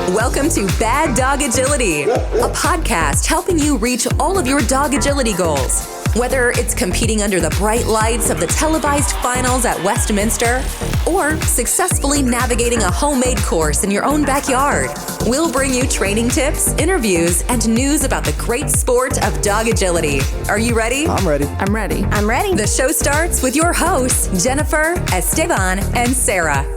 Welcome to Bad Dog Agility, a podcast helping you reach all of your dog agility goals. Whether it's competing under the bright lights of the televised finals at Westminster or successfully navigating a homemade course in your own backyard, we'll bring you training tips, interviews, and news about the great sport of dog agility. Are you ready? I'm ready. I'm ready. I'm ready. The show starts with your hosts, Jennifer, Esteban, and Sarah.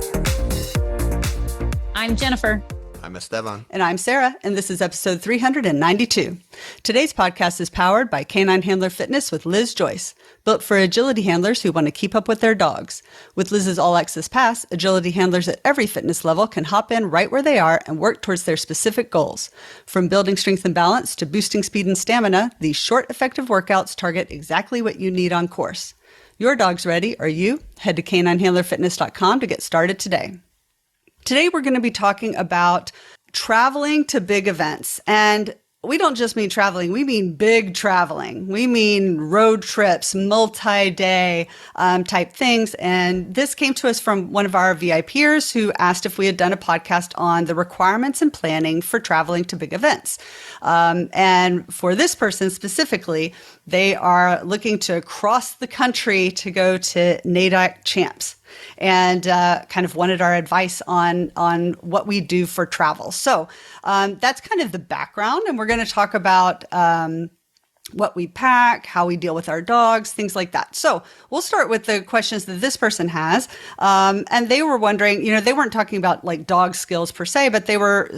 I'm Jennifer. I'm Esteban. And I'm Sarah, and this is episode 392. Today's podcast is powered by Canine Handler Fitness with Liz Joyce, built for agility handlers who want to keep up with their dogs. With Liz's All Access Pass, agility handlers at every fitness level can hop in right where they are and work towards their specific goals. From building strength and balance to boosting speed and stamina, these short, effective workouts target exactly what you need on course. Your dog's ready, are you? Head to caninehandlerfitness.com to get started today. Today, we're going to be talking about traveling to big events. And we don't just mean traveling, we mean big traveling. We mean road trips, multi-day type things. And this came to us from one of our VIPers who asked if we had done a podcast on the requirements and planning for traveling to big events. And for this person specifically, they are looking to cross the country to go to NADAC Champs, and kind of wanted our advice on what we do for travel. So that's kind of the background, and we're going to talk about what we pack, how we deal with our dogs, things like that. So we'll start with the questions that this person has. And they were wondering, they weren't talking about like dog skills per se, but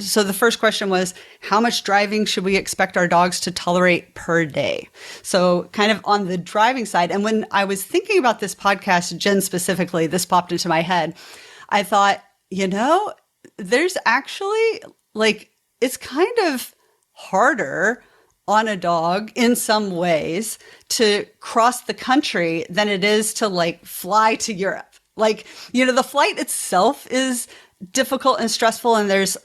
so the first question was, how much driving should we expect our dogs to tolerate per day? So kind of on the driving side. And when I was thinking about this podcast, Jen specifically, this popped into my head. I thought, there's actually it's kind of harder on a dog in some ways to cross the country than it is to fly to Europe. The flight itself is difficult and stressful, and there's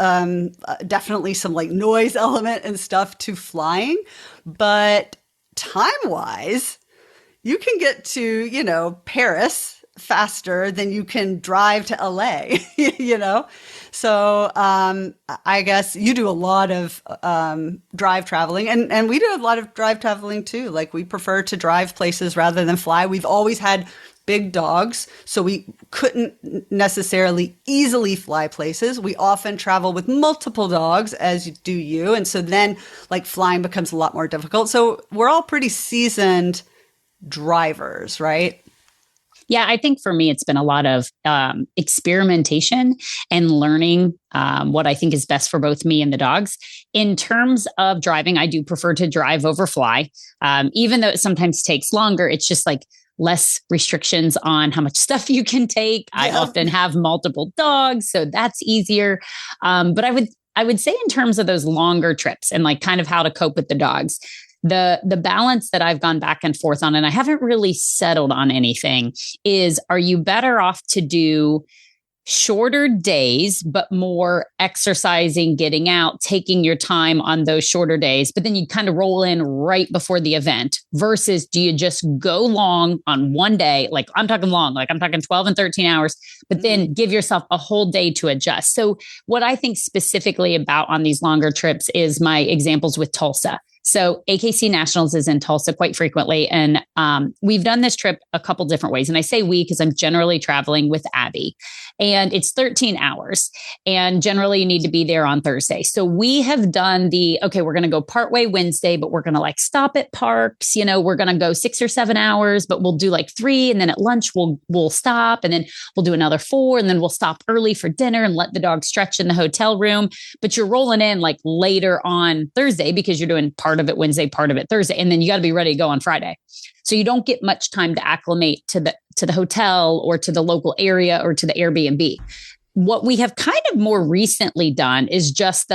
definitely some noise element and stuff to flying. But time-wise, you can get to, Paris faster than you can drive to LA, So I guess you do a lot of drive traveling, and we do a lot of drive traveling too. We prefer to drive places rather than fly. We've always had big dogs, so we couldn't necessarily easily fly places. We often travel with multiple dogs, as do you, and so then flying becomes a lot more difficult. So we're all pretty seasoned drivers, right? Yeah, I think for me, it's been a lot of experimentation and learning what I think is best for both me and the dogs. In terms of driving, I do prefer to drive over fly. Even though it sometimes takes longer, it's just less restrictions on how much stuff you can take. Yeah. I often have multiple dogs, so that's easier. But I would say in terms of those longer trips and kind of how to cope with the dogs, the balance that I've gone back and forth on, and I haven't really settled on anything, is are you better off to do shorter days, but more exercising, getting out, taking your time on those shorter days, but then you kind of roll in right before the event, versus do you just go long on one day? I'm talking long, I'm talking 12 and 13 hours, but then give yourself a whole day to adjust. So what I think specifically about on these longer trips is my examples with Tulsa. So AKC Nationals is in Tulsa quite frequently. And we've done this trip a couple different ways. And I say we because I'm generally traveling with Abby. And it's 13 hours. And generally you need to be there on Thursday. So we have done we're going to go partway Wednesday, but we're going to stop at parks. We're going to go 6 or 7 hours, but we'll do 3. And then at lunch, we'll stop. And then we'll do another 4. And then we'll stop early for dinner and let the dog stretch in the hotel room. But you're rolling in later on Thursday because you're doing part of it Wednesday, part of it Thursday. And then you got to be ready to go on Friday. So you don't get much time to acclimate to the hotel or to the local area or to the Airbnb. What we have kind of more recently done is just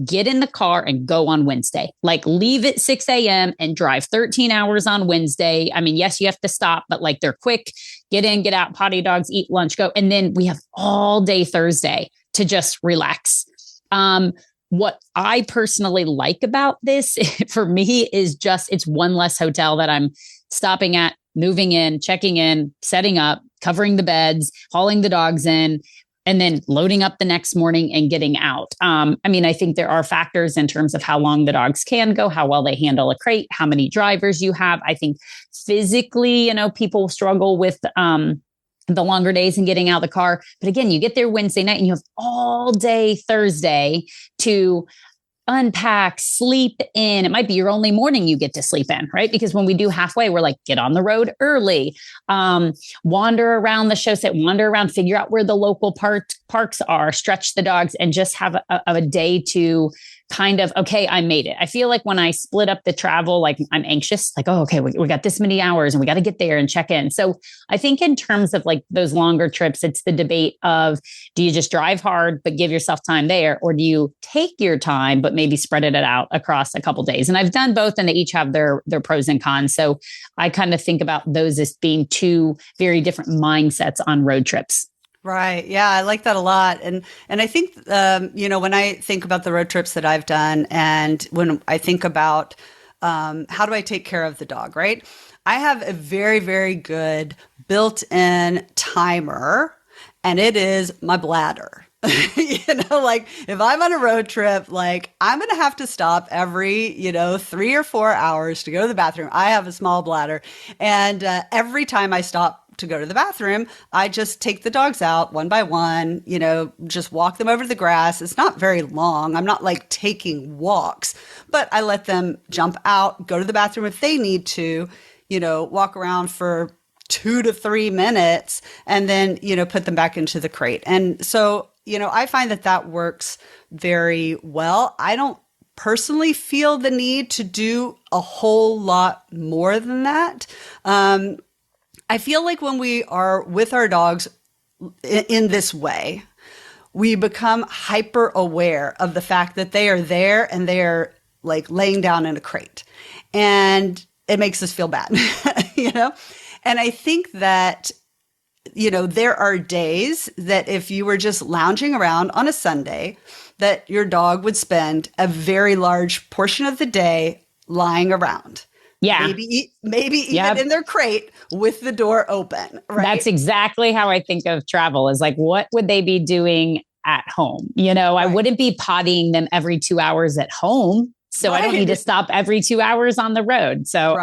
get in the car and go on Wednesday, leave at 6 a.m. and drive 13 hours on Wednesday. I mean, yes, you have to stop, but they're quick, get in, get out, potty dogs, eat lunch, go. And then we have all day Thursday to just relax. What I personally like about this for me is it's one less hotel that I'm stopping at, moving in, checking in, setting up, covering the beds, hauling the dogs in. and then loading up the next morning and getting out. I think there are factors in terms of how long the dogs can go, how well they handle a crate, how many drivers you have. I think physically, people struggle with the longer days and getting out of the car. But again, you get there Wednesday night and you have all day Thursday to unpack, sleep in. It might be your only morning you get to sleep in, right? Because when we do halfway, we're like, get on the road early, wander around the show set, wander around, figure out where the local parks are, stretch the dogs, and just have a day to kind of, okay, I made it. I feel like when I split up the travel, like I'm anxious, like, oh, okay, we got this many hours and we got to get there and check in. So I think in terms of like those longer trips, it's the debate of, do you just drive hard, but give yourself time there? Or do you take your time, but maybe spread it out across a couple of days? And I've done both and they each have their pros and cons. So I kind of think about those as being two very different mindsets on road trips. Right. Yeah, I like that a lot. And I think, when I think about the road trips that I've done and when I think about how do I take care of the dog, right? I have a very, very good built-in timer, and it is my bladder. Like if I'm on a road trip, like I'm going to have to stop every, 3 or 4 hours to go to the bathroom. I have a small bladder. And every time I stop to go to the bathroom, I just take the dogs out one by one, just walk them over the grass. It's not very long. I'm not like taking walks, but I let them jump out, go to the bathroom if they need to, walk around for 2 to 3 minutes and then, put them back into the crate. And so, I find that works very well. I don't personally feel the need to do a whole lot more than that. I feel like when we are with our dogs in this way, we become hyper aware of the fact that they are there and they are like laying down in a crate, and it makes us feel bad, And I think that, there are days that if you were just lounging around on a Sunday, that your dog would spend a very large portion of the day lying around. Yeah. Maybe even in their crate with the door open. Right. That's exactly how I think of travel, is like, what would they be doing at home? Right. I wouldn't be pottying them every 2 hours at home. So I don't need to stop every 2 hours on the road. So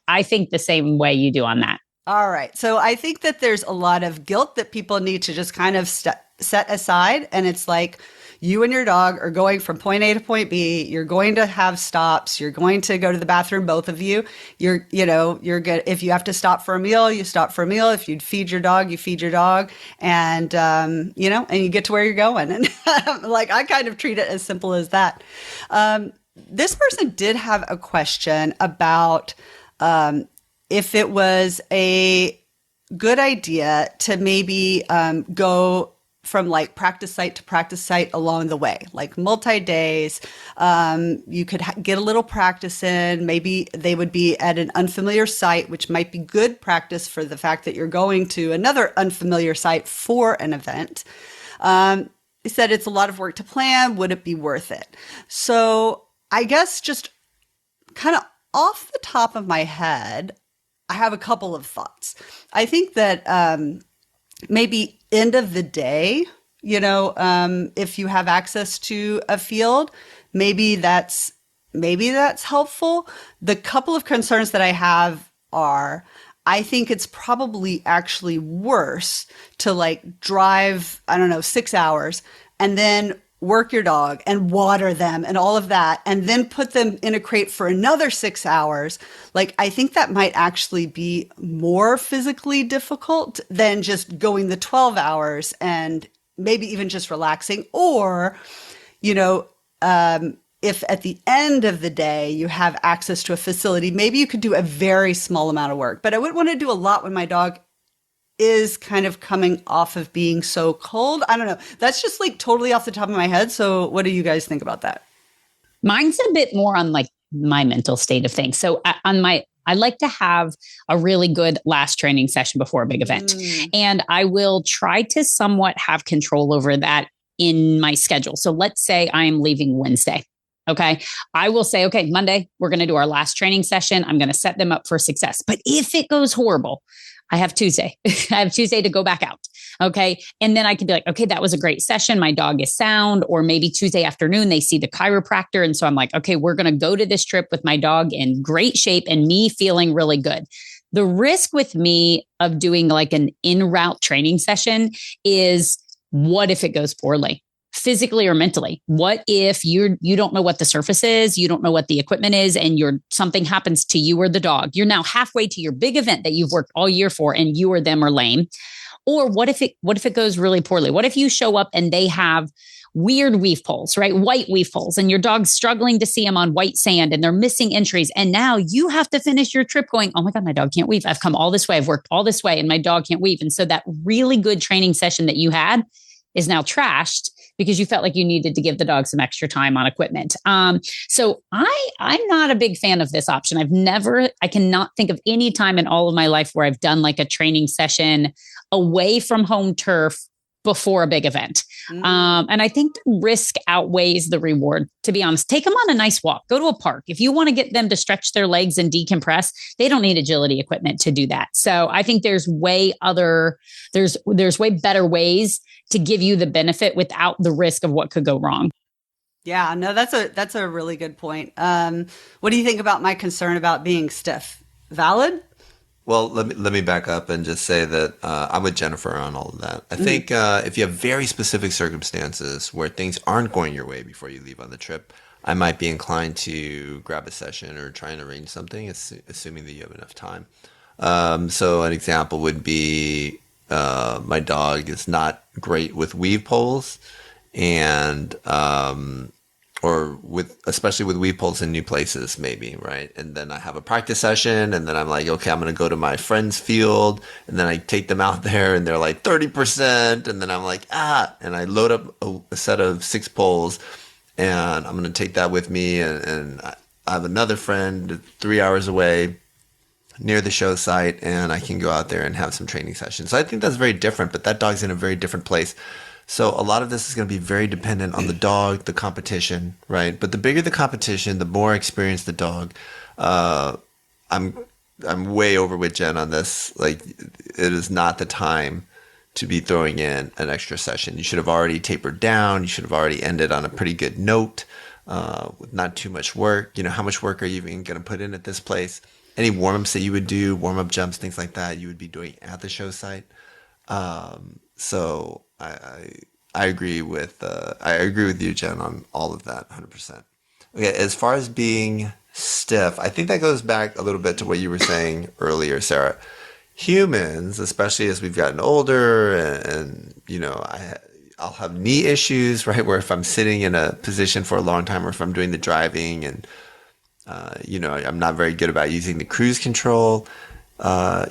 I think the same way you do on that. All right. So I think that there's a lot of guilt that people need to just kind of set aside. And it's like, you and your dog are going from point A to point B. You're going to have stops. You're going to go to the bathroom, both of you. You're good. If you have to stop for a meal, you stop for a meal. If you feed your dog, you feed your dog. And, and you get to where you're going. And like, I kind of treat it as simple as that. This person did have a question about, if it was a good idea to maybe, go from like practice site to practice site along the way, like multi-days. You could get a little practice in. Maybe they would be at an unfamiliar site, which might be good practice for the fact that you're going to another unfamiliar site for an event. He said it's a lot of work to plan. Would it be worth it? So I guess just kind of off the top of my head, I have a couple of thoughts. I think that maybe end of the day, if you have access to a field, maybe that's helpful. The couple of concerns that I have are, I think it's probably actually worse to like drive, 6 hours and then work your dog and water them and all of that, and then put them in a crate for another 6 hours. Like, I think that might actually be more physically difficult than just going the 12 hours and maybe even just relaxing. Or, if at the end of the day you have access to a facility, maybe you could do a very small amount of work. But I wouldn't want to do a lot when my dog is kind of coming off of being so cold. I don't know. That's just like totally off the top of my head. So what do you guys think about that? Mine's a bit more on like my mental state of things. So I like to have a really good last training session before a big event. And I will try to somewhat have control over that in my schedule. So let's say I'm leaving Wednesday. Okay. I will say, okay, Monday, we're going to do our last training session. I'm going to set them up for success. But if it goes horrible, I have Tuesday. I have Tuesday to go back out. Okay. And then I could be like, okay, that was a great session. My dog is sound. Or maybe Tuesday afternoon, they see the chiropractor. And so I'm like, okay, we're going to go to this trip with my dog in great shape and me feeling really good. The risk with me of doing like an in-route training session is, what if it goes poorly? Physically or mentally? What if you don't know what the surface is, you don't know what the equipment is, and something happens to you or the dog? You're now halfway to your big event that you've worked all year for, and you or them are lame. Or what if it goes really poorly? What if you show up and they have weird weave poles, right? White weave poles, and your dog's struggling to see them on white sand and they're missing entries. And now you have to finish your trip going, oh my God, my dog can't weave. I've come all this way. I've worked all this way and my dog can't weave. And so that really good training session that you had is now trashed because you felt like you needed to give the dog some extra time on equipment. So I'm not a big fan of this option. I cannot think of any time in all of my life where I've done like a training session away from home turf before a big event. And I think the risk outweighs the reward, to be honest. Take them on a nice walk, go to a park. If you want to get them to stretch their legs and decompress, they don't need agility equipment to do that. So I think there's way better ways to give you the benefit without the risk of what could go wrong. Yeah, no, that's a really good point. What do you think about my concern about being stiff? Valid? Well, let me back up and just say that I'm with Jennifer on all of that. I think if you have very specific circumstances where things aren't going your way before you leave on the trip, I might be inclined to grab a session or try and arrange something, assuming that you have enough time. So an example would be my dog is not great with weave poles, and especially with weave poles in new places, maybe, right? And then I have a practice session, and then I'm like, okay, I'm going to go to my friend's field, and then I take them out there, and they're like 30%, and then I'm like, and I load up a set of 6 poles, and I'm going to take that with me, and I have another friend 3 hours away near the show site, and I can go out there and have some training sessions. So I think that's very different, but that dog's in a very different place. So a lot of this is going to be very dependent on the dog, the competition, right? But the bigger the competition, the more experienced the dog. I'm way over with Jen on this. Like, it is not the time to be throwing in an extra session. You should have already tapered down. You should have already ended on a pretty good note, with not too much work. You know, how much work are you even going to put in at this place? Any warm-ups that you would do, warm-up jumps, things like that, you would be doing at the show site. So I agree with you, Jen, on all of that, 100%. Okay, as far as being stiff, I think that goes back a little bit to what you were saying earlier, Sarah. Humans, especially as we've gotten older, and you know, I'll have knee issues, right? Where if I'm sitting in a position for a long time, or if I'm doing the driving, and you know, I'm not very good about using the cruise control.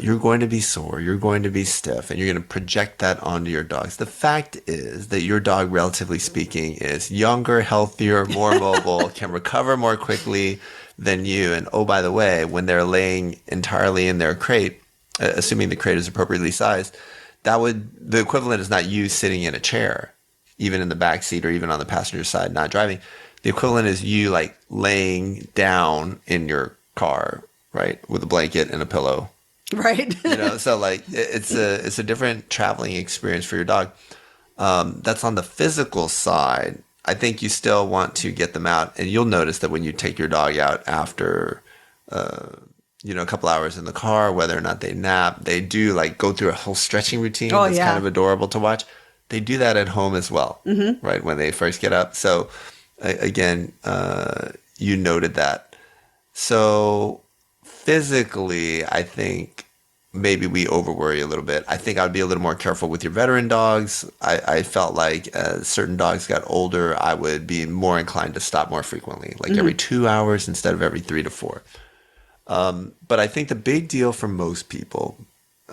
You're going to be sore, you're going to be stiff, and you're going to project that onto your dogs. The fact is that your dog, relatively speaking, is younger, healthier, more mobile, can recover more quickly than you. And oh, by the way, when they're laying entirely in their crate, assuming the crate is appropriately sized, the equivalent is not you sitting in a chair, even in the back seat or even on the passenger side, not driving. The equivalent is you like laying down in your car, right, with a blanket and a pillow. Right. You know, so like it's a different traveling experience for your dog. That's on the physical side. I think you still want to get them out, and you'll notice that when you take your dog out after, you know, a couple hours in the car, whether or not they nap, they do like go through a whole stretching routine. Oh, that's yeah. kind of adorable to watch. They do that at home as well, right, when they first get up. So again, you noted that. So physically, I think maybe we overworry a little bit. I think I'd be a little more careful with your veteran dogs. I felt like as certain dogs got older, I would be more inclined to stop more frequently, like every 2 hours instead of every 3 to 4. But I think the big deal for most people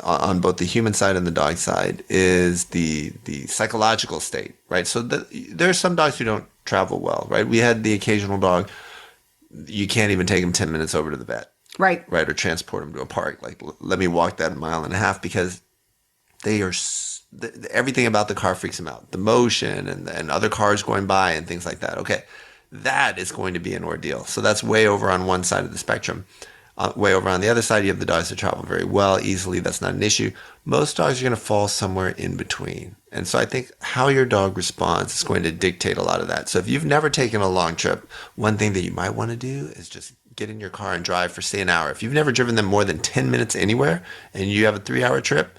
on both the human side and the dog side is the psychological state, right? So there are some dogs who don't travel well, right? We had the occasional dog, you can't even take him 10 minutes over to the vet. Right. Or transport him to a park. Like, let me walk that 1.5 miles because they are, everything about the car freaks them out. The motion and other cars going by and things like that. Okay. That is going to be an ordeal. So that's way over on one side of the spectrum. Way over on the other side, you have the dogs that travel very well, easily. That's not an issue. Most dogs are going to fall somewhere in between. And so I think how your dog responds is going to dictate a lot of that. So if you've never taken a long trip, one thing that you might want to do is just get in your car and drive for, say, an hour. If you've never driven them more than 10 minutes anywhere and you have a 3-hour trip,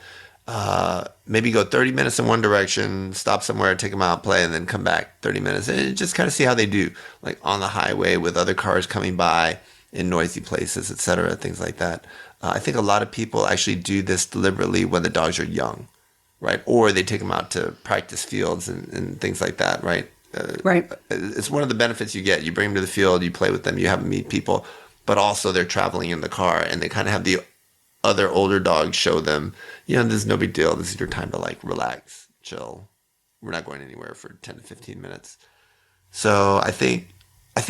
maybe go 30 minutes in one direction, stop somewhere, take them out, play, and then come back 30 minutes. And just kind of see how they do, like on the highway with other cars coming by, in noisy places, etc., things like that. I think a lot of people actually do this deliberately when the dogs are young, right? Or they take them out to practice fields and things like that, right? Right. It's one of the benefits you get. You bring them to the field, you play with them, you have them meet people, but also they're traveling in the car and they kind of have the other older dogs show them, this is no big deal. This is your time to like relax, chill. We're not going anywhere for 10 to 15 minutes. So I think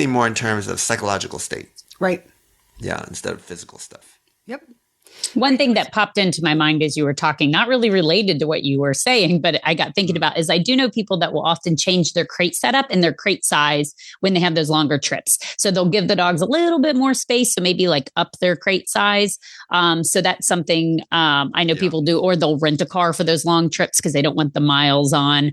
more in terms of psychological state. Right. Yeah, instead of physical stuff. Yep. One thing that popped into my mind as you were talking, not really related to what you were saying, but I got thinking about is I do know people that will often change their crate setup and their crate size when they have those longer trips. So they'll give the dogs a little bit more space. So maybe like up their crate size. So that's something I know people do, or they'll rent a car for those long trips because they don't want the miles on.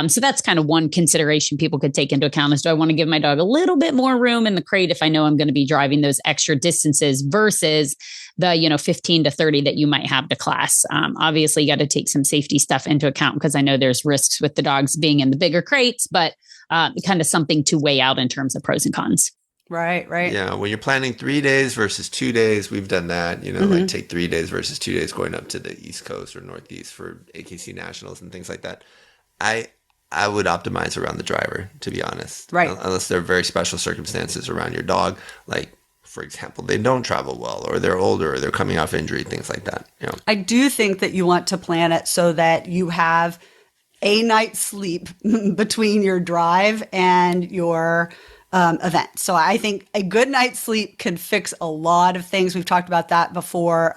So that's kind of one consideration people could take into account is, do I want to give my dog a little bit more room in the crate if I know I'm going to be driving those extra distances versus the 15 to 30 that you might have to class. Obviously, you got to take some safety stuff into account because I know there's risks with the dogs being in the bigger crates, but kind of something to weigh out in terms of pros and cons. Right. Yeah, when you're planning 3 days versus 2 days, we've done that, like take 3 days versus 2 days going up to the East Coast or Northeast for AKC Nationals and things like that. I would optimize around the driver, to be honest. Right. Unless there are very special circumstances around your dog, like, for example, they don't travel well, or they're older, or they're coming off injury, things like that. I do think that you want to plan it so that you have a night's sleep between your drive and your event. So I think a good night's sleep can fix a lot of things. We've talked about that before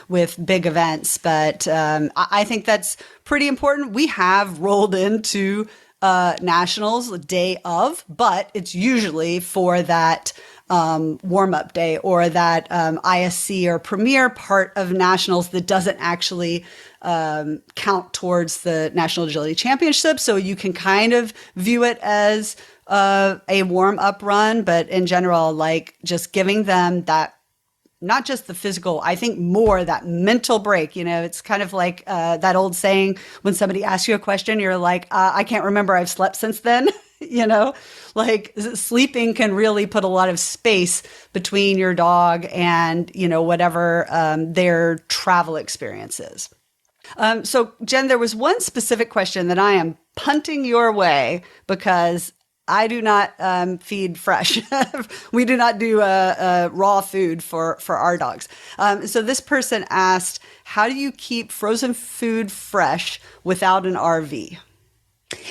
with big events, but I think that's pretty important. We have rolled into nationals the day of, but it's usually for that warm-up day or that ISC or premier part of nationals that doesn't actually count towards the National Agility Championship. So you can kind of view it as a warm-up run, but in general, like just giving them that, not just the physical, I think more that mental break. It's kind of like that old saying, when somebody asks you a question, you're like, I can't remember, I've slept since then. Like sleeping can really put a lot of space between your dog and, whatever their travel experience is. So Jen, there was one specific question that I am punting your way because I do not feed fresh. We do not do raw food for our dogs. So this person asked, how do you keep frozen food fresh without an RV?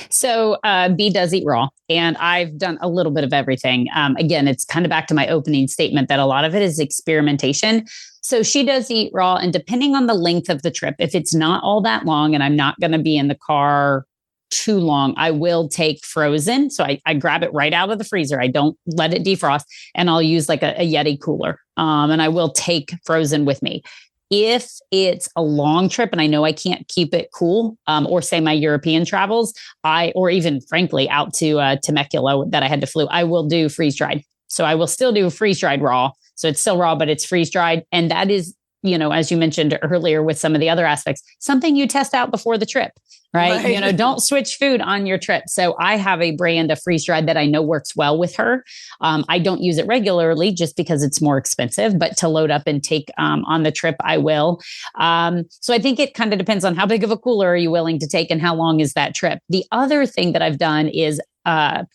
So B does eat raw, and I've done a little bit of everything. Again, it's kind of back to my opening statement that a lot of it is experimentation. So she does eat raw, and depending on the length of the trip, if it's not all that long and I'm not going to be in the car too long, I will take frozen. So I grab it right out of the freezer. I don't let it defrost, and I'll use like a Yeti cooler. And I will take frozen with me. If it's a long trip and I know I can't keep it cool, or say my European travels, or even frankly out to Temecula that I had to flew, I will do freeze dried. So I will still do freeze dried raw. So it's still raw, but it's freeze dried. And that is, as you mentioned earlier with some of the other aspects, something you test out before the trip, right? Don't switch food on your trip. So I have a brand of freeze dried that I know works well with her. I don't use it regularly just because it's more expensive, but to load up and take on the trip, I will. So I think it kind of depends on how big of a cooler are you willing to take and how long is that trip. The other thing that I've done is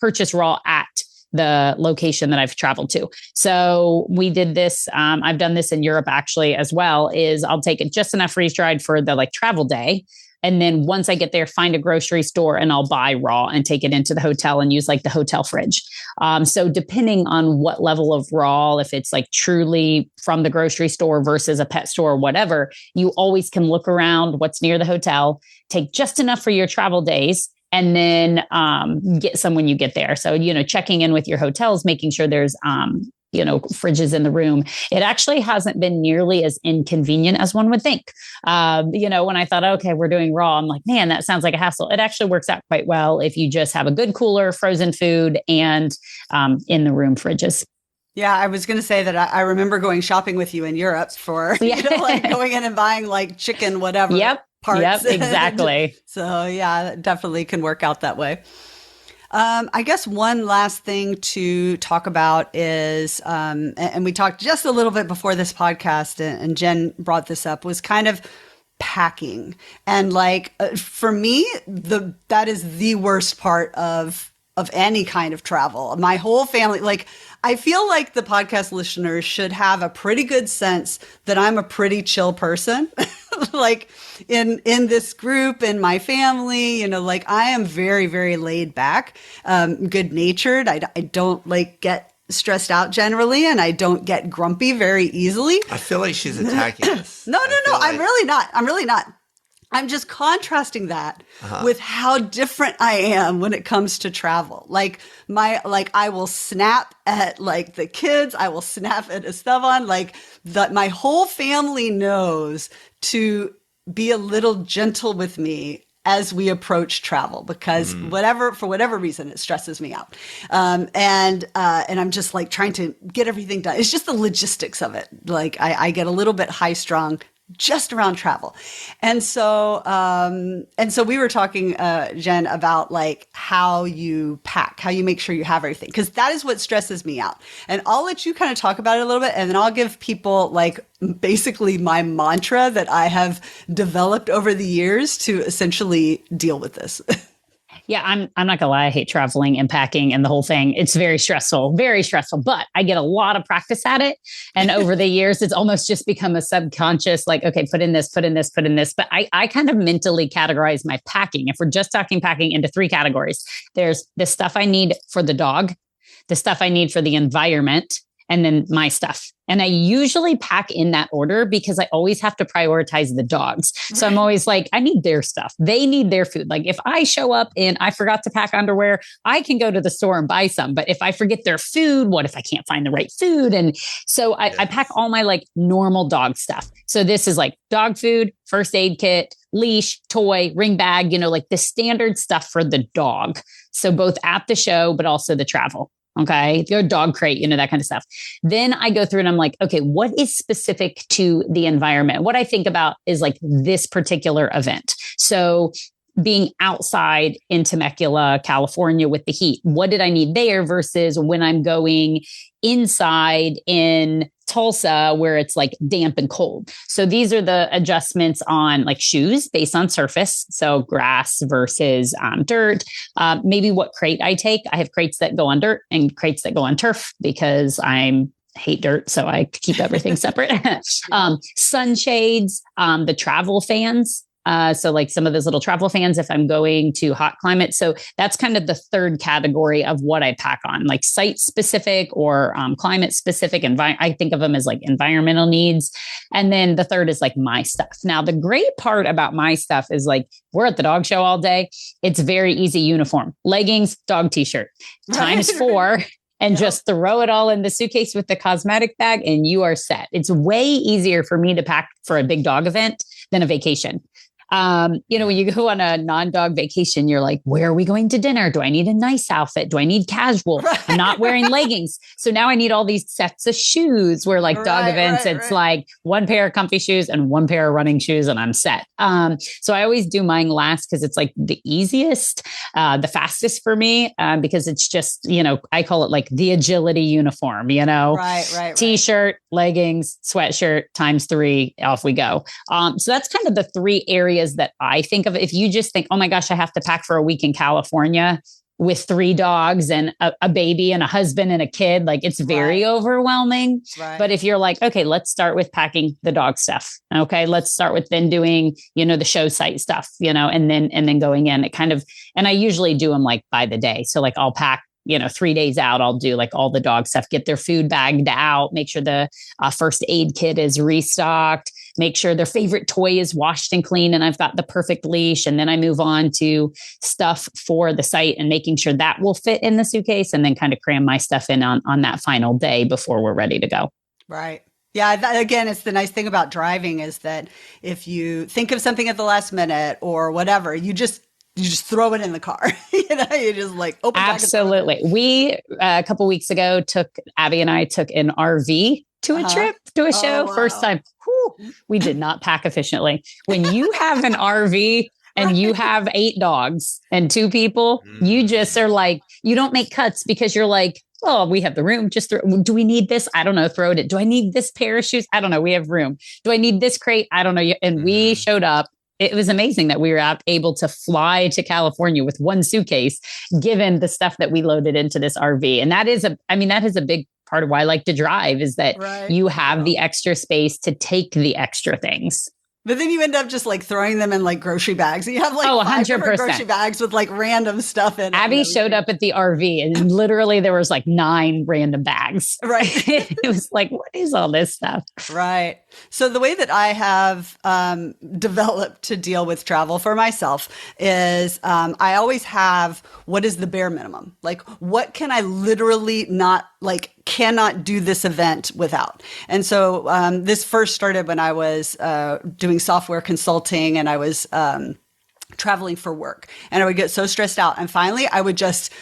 purchase raw at the location that I've traveled to. So we did this. I've done this in Europe actually as well, is I'll take it just enough freeze dried for the travel day. And then once I get there, find a grocery store and I'll buy raw and take it into the hotel and use the hotel fridge. So depending on what level of raw, if it's truly from the grocery store versus a pet store or whatever, you always can look around what's near the hotel, take just enough for your travel days, and then get some when you get there. So, checking in with your hotels, making sure there's fridges in the room, it actually hasn't been nearly as inconvenient as one would think. When I thought, okay, we're doing raw, I'm like, man, that sounds like a hassle. It actually works out quite well if you just have a good cooler, frozen food, and in the room fridges. Yeah, I was going to say that I remember going shopping with you in Europe for, going in and buying like chicken, whatever. Yep. Parts. Yep, exactly. So yeah, that definitely can work out that way. I guess one last thing to talk about is, and we talked just a little bit before this podcast, and Jen brought this up, was kind of packing. And for me, that is the worst part of any kind of travel. My whole family, I feel like the podcast listeners should have a pretty good sense that I'm a pretty chill person. In this group, in my family, I am very, very laid back, good natured. I don't get stressed out generally, and I don't get grumpy very easily. I feel like she's attacking us. No. I'm really not. I'm just contrasting that with how different I am when it comes to travel. I will snap at the kids. I will snap at Esteban. My whole family knows to be a little gentle with me as we approach travel, because for whatever reason, it stresses me out. And I'm just trying to get everything done. It's just the logistics of it. I get a little bit high strung just around travel. And so we were talking, Jen, about how you pack, how you make sure you have everything, because that is what stresses me out. And I'll let you kind of talk about it a little bit, and then I'll give people basically my mantra that I have developed over the years to essentially deal with this. Yeah, I'm not gonna lie. I hate traveling and packing and the whole thing. It's very stressful, but I get a lot of practice at it. And over the years, it's almost just become a subconscious, okay, put in this. But I kind of mentally categorize my packing. If we're just talking packing, into 3 categories. There's the stuff I need for the dog, the stuff I need for the environment, and then my stuff. And I usually pack in that order because I always have to prioritize the dogs. So I'm always I need their stuff. They need their food. If I show up and I forgot to pack underwear, I can go to the store and buy some. But if I forget their food, what if I can't find the right food? And so I pack all my normal dog stuff. So this is dog food, first aid kit, leash, toy, ring bag, the standard stuff for the dog. So both at the show, but also the travel. Okay. Your dog crate, that kind of stuff. Then I go through and I'm okay, what is specific to the environment? What I think about is this particular event. So being outside in Temecula, California with the heat, what did I need there versus when I'm going inside in Tulsa where it's damp and cold. So these are the adjustments on shoes based on surface. So grass versus dirt. Maybe what crate I take. I have crates that go on dirt and crates that go on turf because I hate dirt. So I keep everything separate. Sunshades, the travel fans. So some of those little travel fans if I'm going to hot climate. So that's kind of the third category of what I pack on, site specific or climate specific. I think of them as environmental needs. And then the third is my stuff. Now, the great part about my stuff is we're at the dog show all day. It's very easy uniform, leggings, dog t-shirt times 4. And just throw it all in the suitcase with the cosmetic bag and you are set. It's way easier for me to pack for a big dog event than a vacation. When you go on a non-dog vacation, you're where are we going to dinner? Do I need a nice outfit? Do I need casual? Right. I'm not wearing leggings. So now I need all these sets of shoes where dog events, it's 1 pair of comfy shoes and 1 pair of running shoes and I'm set. So I always do mine last because it's the easiest, the fastest for me, because it's just, I call it the agility uniform, Right. T-shirt, leggings, sweatshirt times 3, off we go. So that's kind of the 3 areas that I think of. If you just think, oh my gosh, I have to pack for a week in California with 3 dogs and a baby and a husband and a kid, it's very overwhelming. Right. But if you're okay, let's start with packing the dog stuff. Okay. Let's start with then doing, the show site stuff, and then going in it kind of, and I usually do them by the day. So I'll pack 3 days out, I'll do all the dog stuff, get their food bagged out, make sure the first aid kit is restocked. make sure their favorite toy is washed and clean and I've got the perfect leash. And then I move on to stuff for the site and making sure that will fit in the suitcase, and then kind of cram my stuff in on that final day before we're ready to go. Right. Yeah. Again, it's the nice thing about driving is that if you think of something at the last minute or whatever, you just throw it in the car. You just like open. Absolutely. We, a couple weeks ago, Abby and I took an RV to a trip, to a show. Wow. First time. Whew, we did not pack efficiently. When you have an RV and you have 8 dogs and 2 people, you just are like, you don't make cuts because you're like, oh, we have the room. Do we need this? I don't know. Throw it in. Do I need this pair of shoes? I don't know. We have room. Do I need this crate? I don't know. And we showed up. It was amazing that we were able to fly to California with 1 suitcase, given the stuff that we loaded into this RV. And that is a big part of why I like to drive, is that you have the extra space to take the extra things. But then you end up just like throwing them in like grocery bags. You have like 5 different grocery bags with like random stuff in it. Abby showed up at the RV and literally there was like 9 random bags. Right. It was like, what is all this stuff? Right. So the way that I have developed to deal with travel for myself is I always have, what is the bare minimum? Like, what can I literally cannot do this event without? And so this first started when I was doing software consulting and I was traveling for work, and I would get so stressed out. And finally I would just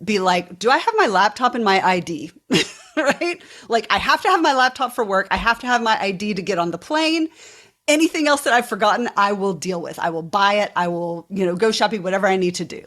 be like, do I have my laptop and my ID? Right? Like, I have to have my laptop for work. I have to have my ID to get on the plane. Anything else that I've forgotten, I will deal with. I will buy it. I will, go shopping, whatever I need to do.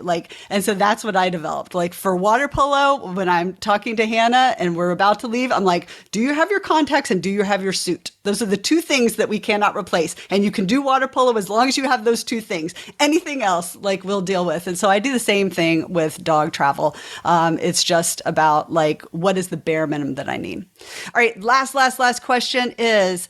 And so that's what I developed. Like for water polo, when I'm talking to Hannah and we're about to leave, I'm like, do you have your contacts and do you have your suit? Those are the 2 things that we cannot replace. And you can do water polo as long as you have those 2 things. Anything else, we'll deal with. And so I do the same thing with dog travel. It's just about what is the bare minimum that I need? All right. Last question is,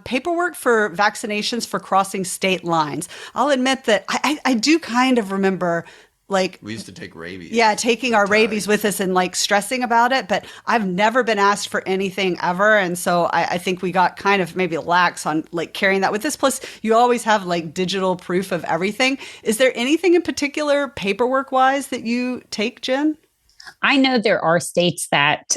paperwork for vaccinations for crossing state lines. I'll admit that I do kind of remember we used to take rabies. Yeah, taking our rabies with us and stressing about it, but I've never been asked for anything ever. And so I think we got kind of maybe lax on carrying that with us. Plus you always have digital proof of everything. Is there anything in particular paperwork wise that you take, Jen? I know there are states that,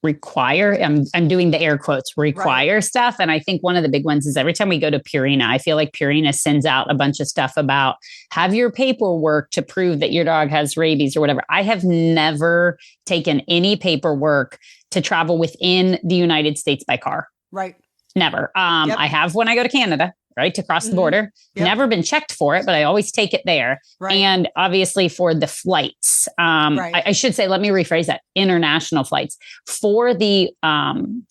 require, I'm doing the air quotes, require stuff. And I think one of the big ones is every time we go to Purina, I feel like Purina sends out a bunch of stuff about have your paperwork to prove that your dog has rabies or whatever. I have never taken any paperwork to travel within the United States by car. Right. Never. I have when I go to Canada, right, to cross the border. Yep. Never been checked for it, but I always take it there. Right. And obviously for the flights, I should say, let me rephrase that, international flights. For the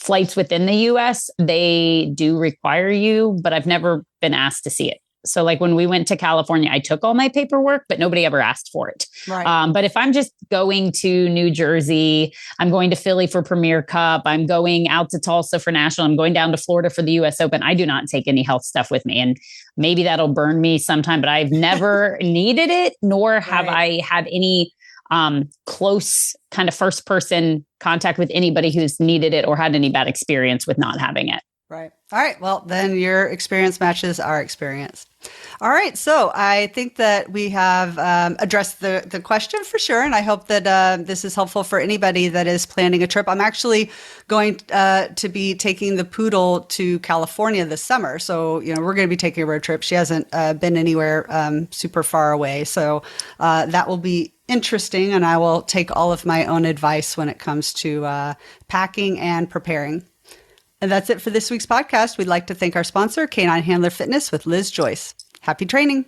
flights within the US, they do require you, but I've never been asked to see it. So when we went to California, I took all my paperwork, but nobody ever asked for it. Right. But if I'm just going to New Jersey, I'm going to Philly for Premier Cup, I'm going out to Tulsa for National, I'm going down to Florida for the US Open, I do not take any health stuff with me. And maybe that'll burn me sometime, but I've never needed it, nor have I had any close kind of first person contact with anybody who's needed it or had any bad experience with not having it. Right. All right. Well, then your experience matches our experience. All right. So I think that we have addressed the question for sure. And I hope that this is helpful for anybody that is planning a trip. I'm actually going to be taking the poodle to California this summer. So, we're going to be taking a road trip. She hasn't been anywhere super far away. So that will be interesting. And I will take all of my own advice when it comes to packing and preparing. And that's it for this week's podcast. We'd like to thank our sponsor, Canine Handler Fitness with Liz Joyce. Happy training.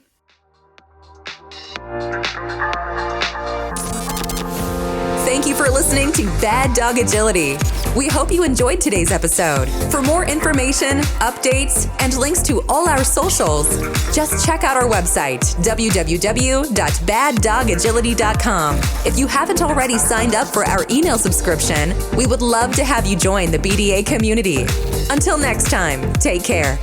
Thank you for listening to Bad Dog Agility. We hope you enjoyed today's episode. For more information, updates, and links to all our socials, just check out our website, www.baddogagility.com. If you haven't already signed up for our email subscription, we would love to have you join the BDA community. Until next time, take care.